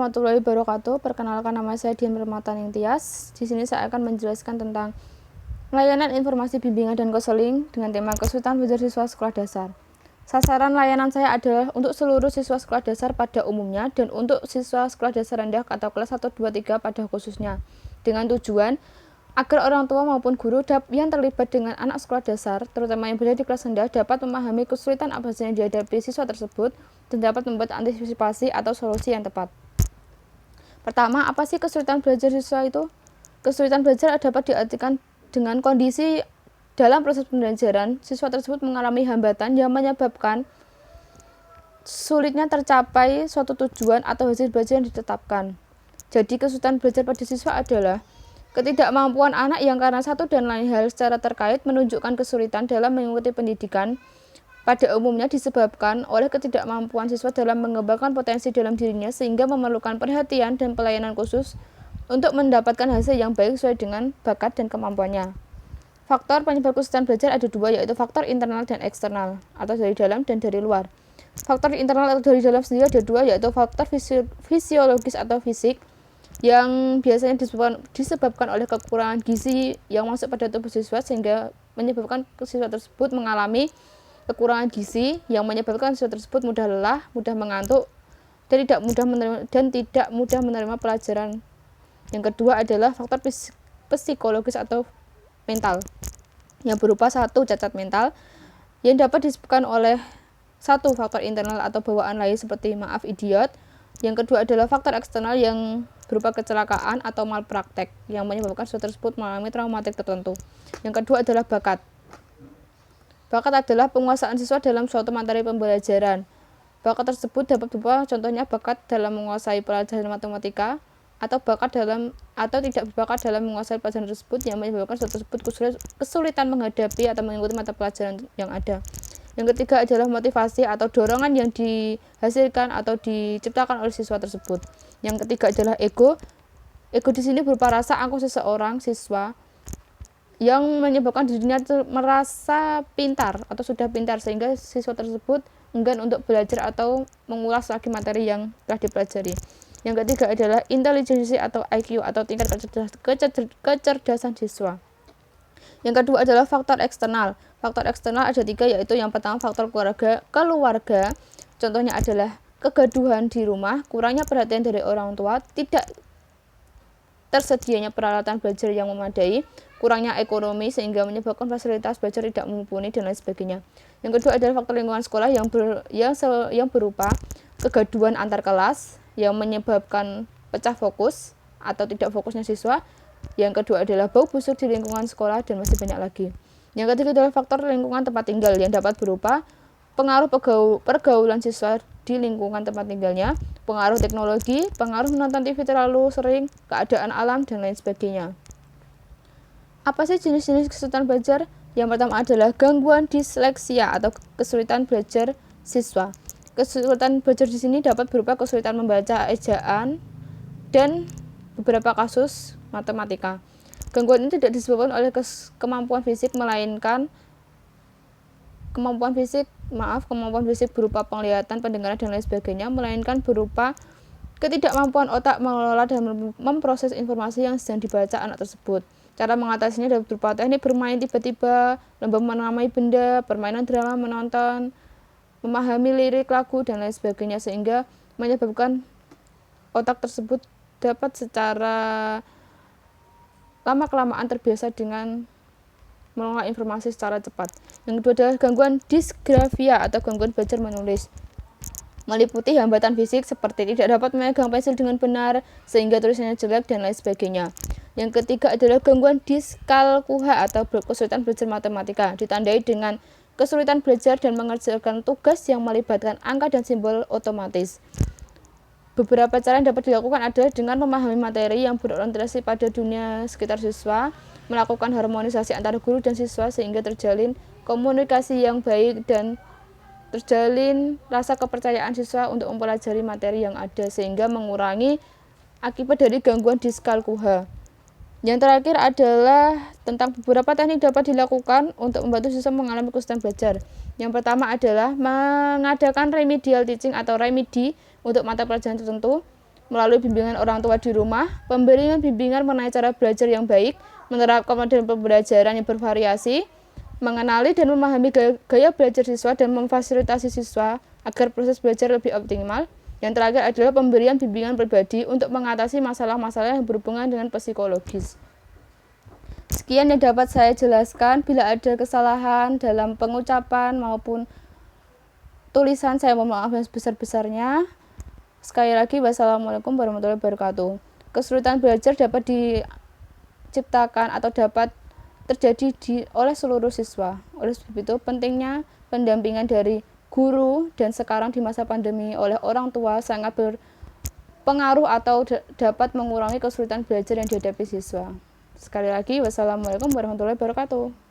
warahmatullahi wabarakatuh. Perkenalkan, nama saya Dian Permataning Tias. Di sini saya akan menjelaskan tentang layanan informasi bimbingan dan konseling dengan tema kesulitan belajar siswa sekolah dasar. Sasaran layanan saya adalah untuk seluruh siswa sekolah dasar pada umumnya dan untuk siswa sekolah dasar rendah atau kelas 1, 2, 3 pada khususnya. Dengan tujuan agar orang tua maupun guru yang terlibat dengan anak sekolah dasar, terutama yang berada di kelas rendah, dapat memahami kesulitan apa saja yang dihadapi siswa tersebut dan dapat membuat antisipasi atau solusi yang tepat. Pertama, apa sih kesulitan belajar siswa itu? Kesulitan belajar dapat diartikan dengan kondisi dalam proses pembelajaran, siswa tersebut mengalami hambatan yang menyebabkan sulitnya tercapai suatu tujuan atau hasil belajar yang ditetapkan. Jadi, kesulitan belajar pada siswa adalah ketidakmampuan anak yang karena satu dan lain hal secara terkait menunjukkan kesulitan dalam mengikuti pendidikan. Pada umumnya disebabkan oleh ketidakmampuan siswa dalam mengembangkan potensi dalam dirinya sehingga memerlukan perhatian dan pelayanan khusus untuk mendapatkan hasil yang baik sesuai dengan bakat dan kemampuannya. Faktor penyebab kesulitan belajar ada dua, yaitu faktor internal dan eksternal, atau dari dalam dan dari luar. Faktor internal atau dari dalam sendiri ada dua, yaitu faktor fisiologis atau fisik, yang biasanya disebabkan oleh kekurangan gizi yang masuk pada tubuh siswa sehingga menyebabkan siswa tersebut mengalami kekurangan gizi yang menyebabkan siswa tersebut mudah lelah, mudah mengantuk, dan tidak mudah menerima pelajaran. Yang kedua adalah faktor psikologis atau mental yang berupa satu, cacat mental yang dapat disebabkan oleh satu, faktor internal atau bawaan lahir seperti idiot. Yang kedua adalah faktor eksternal yang berupa kecelakaan atau malpraktek yang menyebabkan siswa tersebut mengalami traumatik tertentu. Yang kedua adalah bakat. Bakat adalah penguasaan siswa dalam suatu materi pembelajaran. Bakat tersebut dapat berupa contohnya bakat dalam menguasai pelajaran matematika atau tidak berbakat dalam menguasai pelajaran tersebut yang menyebabkan siswa tersebut kesulitan menghadapi atau mengikuti mata pelajaran yang ada. Yang ketiga adalah motivasi atau dorongan yang dihasilkan atau diciptakan oleh siswa tersebut. Yang ketiga adalah ego. Ego di sini berupa rasa angkuh seseorang siswa yang menyebabkan dirinya merasa pintar atau sudah pintar sehingga siswa tersebut enggan untuk belajar atau mengulas lagi materi yang telah dipelajari. Yang ketiga adalah intelijensi atau IQ atau tingkat kecerdasan siswa. Yang kedua adalah faktor eksternal. Faktor eksternal ada tiga, yaitu yang pertama faktor keluarga. Contohnya adalah kegaduhan di rumah, kurangnya perhatian dari orang tua, tidak tersedianya peralatan belajar yang memadai, kurangnya ekonomi sehingga menyebabkan fasilitas belajar tidak mumpuni dan lain sebagainya. Yang kedua adalah faktor lingkungan sekolah yang berupa kegaduhan antar kelas yang menyebabkan pecah fokus atau tidak fokusnya siswa. Yang kedua adalah bau busuk di lingkungan sekolah dan masih banyak lagi. Yang ketiga adalah faktor lingkungan tempat tinggal yang dapat berupa pengaruh pergaulan siswa di lingkungan tempat tinggalnya, pengaruh teknologi, pengaruh menonton TV terlalu sering, keadaan alam, dan lain sebagainya. Apa sih jenis-jenis kesulitan belajar? Yang pertama adalah gangguan disleksia atau kesulitan belajar siswa. Kesulitan belajar di sini dapat berupa kesulitan membaca ejaan dan beberapa kasus matematika. Gangguan ini tidak disebabkan oleh kemampuan fisik berupa penglihatan, pendengaran, dan lain sebagainya, melainkan berupa ketidakmampuan otak mengelola dan memproses informasi yang sedang dibaca anak tersebut. Cara mengatasinya dapat berupa teknik bermain tiba-tiba, lomba menamai benda, permainan drama, menonton, memahami lirik lagu, dan lain sebagainya, sehingga menyebabkan otak tersebut dapat secara lama-kelamaan terbiasa dengan mengolah informasi secara cepat. Yang kedua adalah gangguan disgrafia atau gangguan belajar menulis, meliputi hambatan fisik seperti tidak dapat memegang pensil dengan benar sehingga tulisannya jelek dan lain sebagainya. Yang ketiga adalah gangguan diskalkulia atau kesulitan belajar matematika, ditandai dengan kesulitan belajar dan mengerjakan tugas yang melibatkan angka dan simbol otomatis. Beberapa cara yang dapat dilakukan adalah dengan memahami materi yang berorientasi pada dunia sekitar siswa, melakukan harmonisasi antara guru dan siswa sehingga terjalin komunikasi yang baik dan terjalin rasa kepercayaan siswa untuk mempelajari materi yang ada sehingga mengurangi akibat dari gangguan diskalkulia. Yang terakhir adalah tentang beberapa teknik dapat dilakukan untuk membantu siswa mengalami kesulitan belajar. Yang pertama adalah mengadakan remedial teaching atau remedi untuk mata pelajaran tertentu. melalui bimbingan orang tua di rumah, pemberian bimbingan mengenai cara belajar yang baik, menerapkan model pembelajaran yang bervariasi, mengenali dan memahami gaya belajar siswa dan memfasilitasi siswa agar proses belajar lebih optimal. Yang terakhir adalah pemberian bimbingan pribadi untuk mengatasi masalah-masalah yang berhubungan dengan psikologis. Sekian yang dapat saya jelaskan. Bila ada kesalahan dalam pengucapan maupun tulisan, saya mohon maaf yang sebesar-besarnya. Sekali lagi, wassalamualaikum warahmatullahi wabarakatuh. Kesulitan belajar dapat diciptakan atau dapat terjadi oleh seluruh siswa. Oleh sebab itu, pentingnya pendampingan dari guru dan sekarang di masa pandemi oleh orang tua sangat berpengaruh atau dapat mengurangi kesulitan belajar yang dihadapi siswa. Sekali lagi, wassalamualaikum warahmatullahi wabarakatuh.